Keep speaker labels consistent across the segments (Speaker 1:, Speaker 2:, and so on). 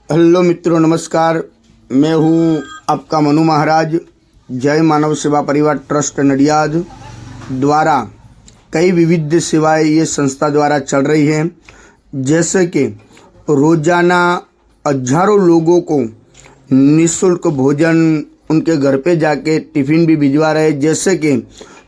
Speaker 1: Hello मित्रों, नमस्कार। मैं हूं आपका मनु महाराज। जय मानव सेवा परिवार ट्रस्ट नडियाद द्वारा कई विविध सेवाएं ये संस्था द्वारा चल रही हैं, जैसे कि रोजाना हजारों लोगों को निःशुल्क भोजन उनके घर पे जाके टिफ़िन भी भिजवा रहे हैं। जैसे कि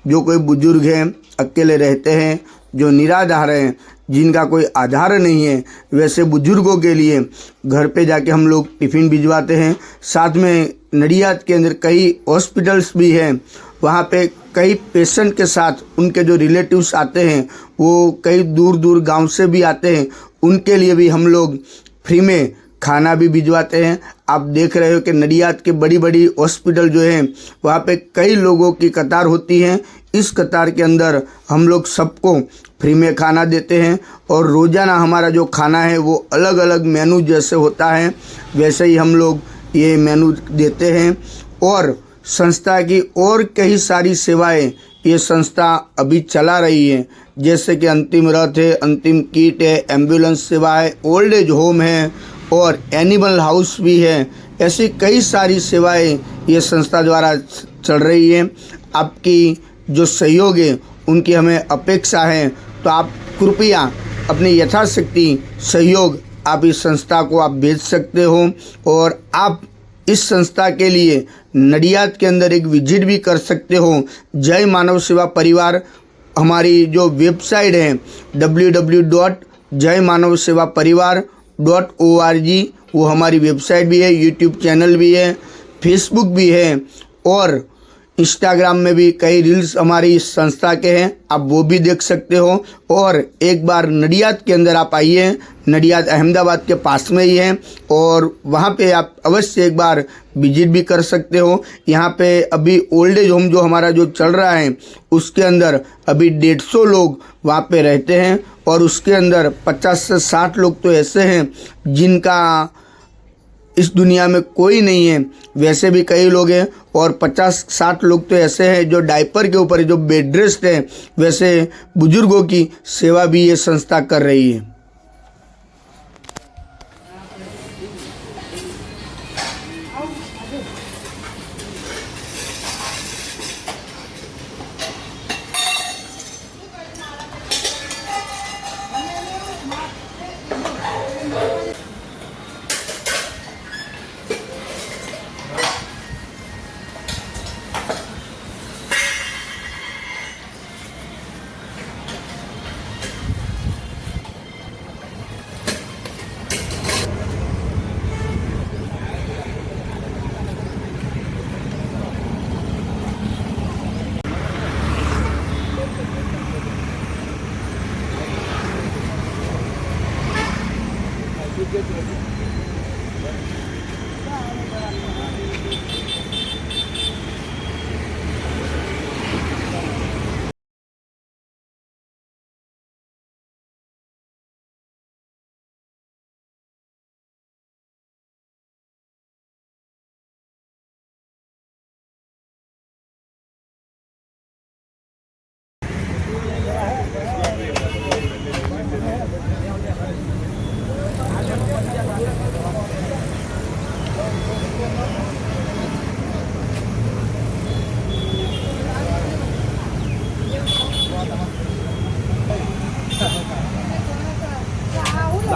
Speaker 1: जो कोई बुजुर्ग हैं, अकेले रहते हैं, जो निराधार हैं, जिनका कोई आधार नहीं है, वैसे बुजुर्गों के लिए घर पे जाके हम लोग टिफ़िन भिजवाते हैं। साथ में नडियाद के अंदर कई हॉस्पिटल्स भी हैं, वहाँ पे कई पेशेंट के साथ उनके जो रिलेटिव्स आते हैं, वो कई दूर दूर गांव से भी आते हैं, उनके लिए भी हम लोग फ्री में खाना भी भिजवाते हैं। आप देख रहे हो कि नडियाद के बड़ी बड़ी हॉस्पिटल जो हैं, वहाँ पे कई लोगों की कतार होती है। इस कतार के अंदर हम लोग सबको फ्री में खाना देते हैं और रोज़ाना हमारा जो खाना है वो अलग अलग मेनू जैसे होता है वैसे ही हम लोग ये मेनू देते हैं। और संस्था की और कई सारी सेवाएं ये संस्था अभी चला रही है, जैसे कि अंतिम रथ है, अंतिम किट है, एम्बुलेंस सेवा है, ओल्ड एज होम है और एनिमल हाउस भी है। ऐसी कई सारी सेवाएं ये संस्था द्वारा चल रही है। आपकी जो सहयोग है उनकी हमें अपेक्षा है, तो आप कृपया अपनी यथाशक्ति सहयोग आप इस संस्था को आप भेज सकते हो। और आप इस संस्था के लिए नडियाद के अंदर एक विजिट भी कर सकते हो। जय मानव सेवा परिवार हमारी जो वेबसाइट है www.jaymanavsevaparivar.org, वो हमारी वेबसाइट भी है, यूट्यूब चैनल भी है, फेसबुक भी है और इंस्टाग्राम में भी कई रील्स हमारी इस संस्था के हैं, आप वो भी देख सकते हो। और एक बार नडियाद के अंदर आप आइए, नडियाद अहमदाबाद के पास में ही है और वहाँ पे आप अवश्य एक बार विजिट भी कर सकते हो। यहाँ पे अभी ओल्ड एज होम जो हमारा जो चल रहा है उसके अंदर अभी 150 लोग वहाँ पे रहते हैं और उसके अंदर 50 से 60 लोग तो ऐसे हैं जिनका इस दुनिया में कोई नहीं है, वैसे भी कई लोग हैं। और 50-60 लोग तो ऐसे हैं जो डायपर के ऊपर जो बेड रेस्ट है, वैसे बुजुर्गों की सेवा भी ये संस्था कर रही है।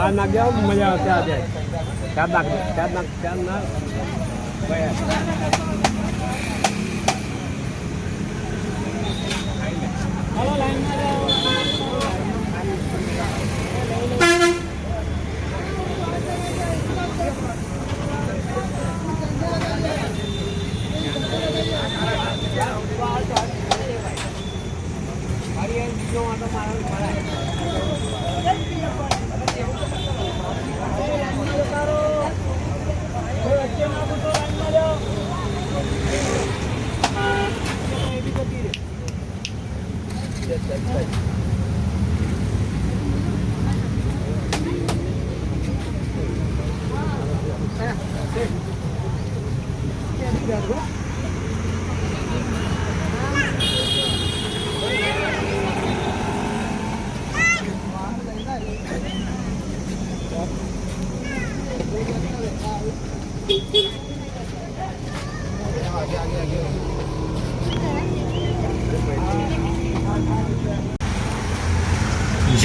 Speaker 2: આ નાખ દે મજા આવશે આજે ચાર નાખ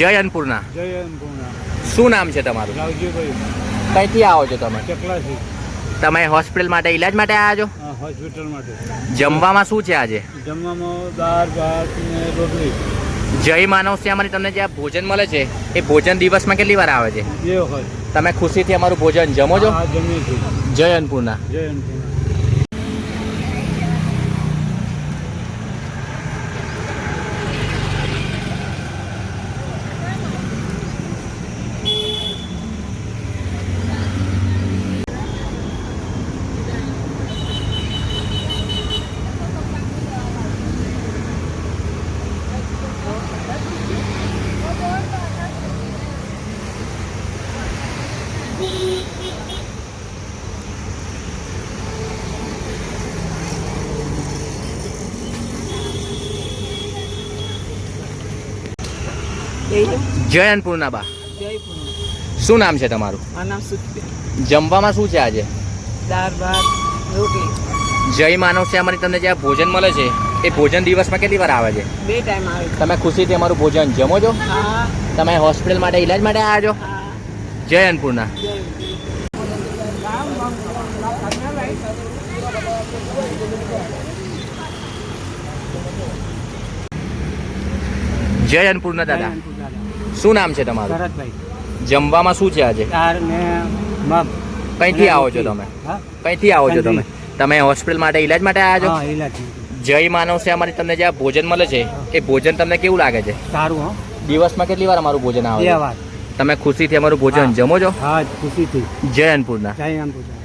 Speaker 3: જય અન્નપૂર્ણા.
Speaker 2: જય અન્નપૂર્ણા.
Speaker 3: શું નામ છે તમારું?
Speaker 2: રાવજીભાઈ.
Speaker 3: કઈથી આવો છો તમે?
Speaker 2: ચકલાથી.
Speaker 3: તમે હોસ્પિટલ માટે ઈલાજ માટે આવ્યા છો?
Speaker 2: હા, હોસ્પિટલ માટે.
Speaker 3: જમવામાં શું છે આજે?
Speaker 2: જમવામાં દાળ ભાત ને રોટલી.
Speaker 3: જય માનવ સેવાની તમને જે આ ભોજન મળે છે એ ભોજન દિવસમાં કેટલી વાર આવે છે?
Speaker 2: 2 વખત.
Speaker 3: તમે ખુશીથી અમારું ભોજન જમો છો?
Speaker 2: હા, જમીએ છીએ.
Speaker 3: જય અન્નપૂર્ણા.
Speaker 2: જય અન્નપૂર્ણા.
Speaker 3: જય અન્નપૂર્ણા બા.
Speaker 4: જયપુર.
Speaker 3: શું નામ છે તમારું?
Speaker 4: મારું નામ સુખબેન.
Speaker 3: જમવામાં શું છે આજે?
Speaker 4: દાળ ભાત રોટલી.
Speaker 3: જય માનવ સેવાની તમને જે આ ભોજન મળે છે એ ભોજન દિવસમાં કેટલી વાર આવે છે?
Speaker 4: 2 ટાઈમ આવે છે.
Speaker 3: તમે ખુશીથી અમારું ભોજન જમો છો?
Speaker 4: હા.
Speaker 3: તમે હોસ્પિટલ માટે ઈલાજ માટે આવ્યા છો?
Speaker 4: હા.
Speaker 3: જય અન્નપૂર્ણા. જય અન્નપૂર્ણા દાદા. શું નામ છે તમારું?
Speaker 2: શરદભાઈ.
Speaker 3: જમવામાં શું છે આજે?
Speaker 2: દાળ ને મગ.
Speaker 3: કઈથી આવો છો તમે?
Speaker 2: હા,
Speaker 3: કઈથી આવો છો તમે? તમે હોસ્પિટલ માટે ઈલાજ માટે આવ્યા છો?
Speaker 2: હા, ઈલાજ.
Speaker 3: જય માનવ સેવાની તમને જે આ ભોજન મળે છે એ ભોજન તમને કેવું લાગે છે?
Speaker 2: સારું. હો,
Speaker 3: દિવસમાં કેટલી વાર અમારું ભોજન આવે
Speaker 2: 2
Speaker 3: છે?
Speaker 2: વાર.
Speaker 3: તમે ખુશીથી અમારું ભોજન
Speaker 2: હા.
Speaker 3: જમો છો?
Speaker 2: હા, ખુશીથી.
Speaker 3: જય અન્નપૂર્ણા.
Speaker 2: જય અન્નપૂર્ણા.